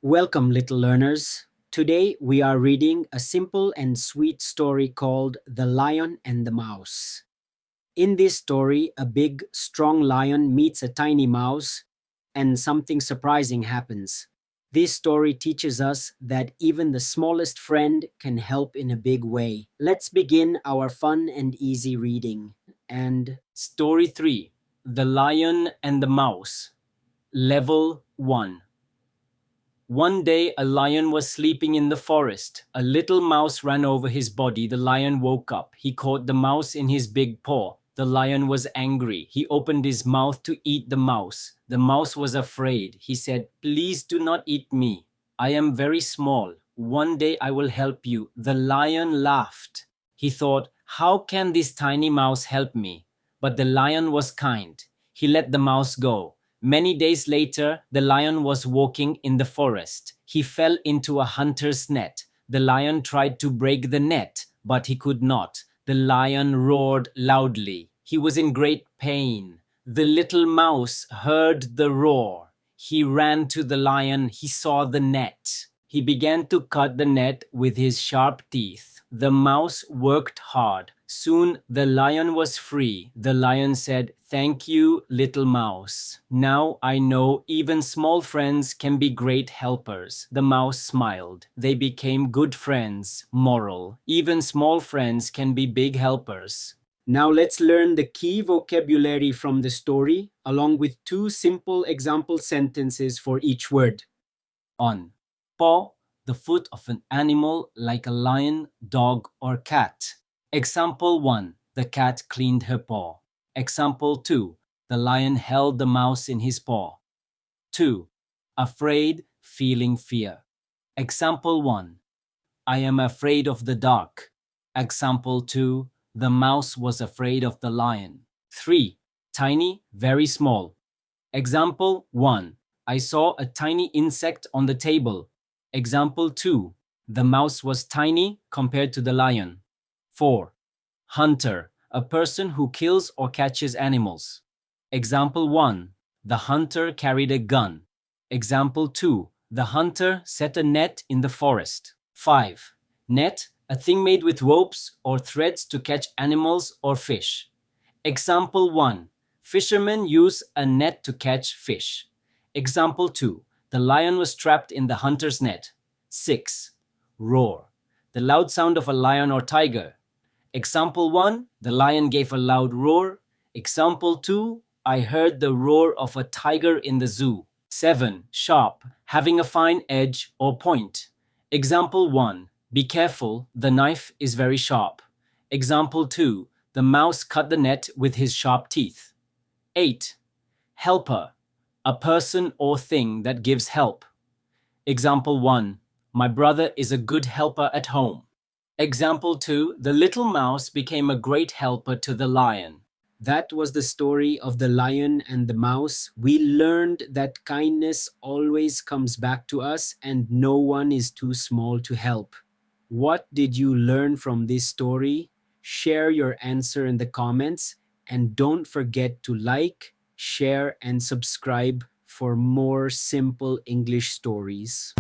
Welcome, little learners. Today we are reading a simple and sweet story called The Lion and the Mouse. In this story, a big, strong lion meets a tiny mouse, and something surprising happens. This story teaches us that even the smallest friend can help in a big way. Let's begin our fun and easy reading. And Story 3: The Lion and the Mouse. Level 1. One day, a lion was sleeping in the forest. A little mouse ran over his body. The lion woke up. He caught the mouse in his big paw. The lion was angry. He opened his mouth to eat the mouse. The mouse was afraid. He said, "Please do not eat me. I am very small. One day I will help you." The lion laughed. He thought, "How can this tiny mouse help me?" But the lion was kind. He let the mouse go. Many days later, the lion was walking in the forest. He fell into a hunter's net. The lion tried to break the net, but he could not. The lion roared loudly. He was in great pain. The little mouse heard the roar. He ran to the lion. He saw the net. He began to cut the net with his sharp teeth. The mouse worked hard. Soon the lion was free. The lion said, "Thank you, little mouse. Now I know even small friends can be great helpers." The mouse smiled. They became good friends. Moral: even small friends can be big helpers. now let's learn the key vocabulary from the story, along with two simple example sentences for each word. On. Paw, the foot of an animal like a lion, dog, or cat. Example 1. The cat cleaned her paw. Example 2. The lion held the mouse in his paw. 2. Afraid, feeling fear. Example 1. I am afraid of the dark. Example 2. The mouse was afraid of the lion. 3. Tiny, very small. Example 1. I saw a tiny insect on the table. Example 2. The mouse was tiny compared to the lion. 4. Hunter, a person who kills or catches animals. Example 1. The hunter carried a gun. Example 2. The hunter set a net in the forest. 5. Net, a thing made with ropes or threads to catch animals or fish. Example 1. Fishermen use a net to catch fish. Example 2. The lion was trapped in the hunter's net. 6. Roar, the loud sound of a lion or tiger. Example 1. The lion gave a loud roar. Example 2. I heard the roar of a tiger in the zoo. 7. Sharp, having a fine edge or point. Example 1. Be careful, the knife is very sharp. Example 2. The mouse cut the net with his sharp teeth. 8. Helper, a person or thing that gives help. Example 1. My brother is a good helper at home. Example 2. The little mouse became a great helper to the lion. That was the story of the lion and the mouse. We learned that kindness always comes back to us and no one is too small to help. What did you learn from this story? Share your answer in the comments and don't forget to like, share, and subscribe for more simple English stories.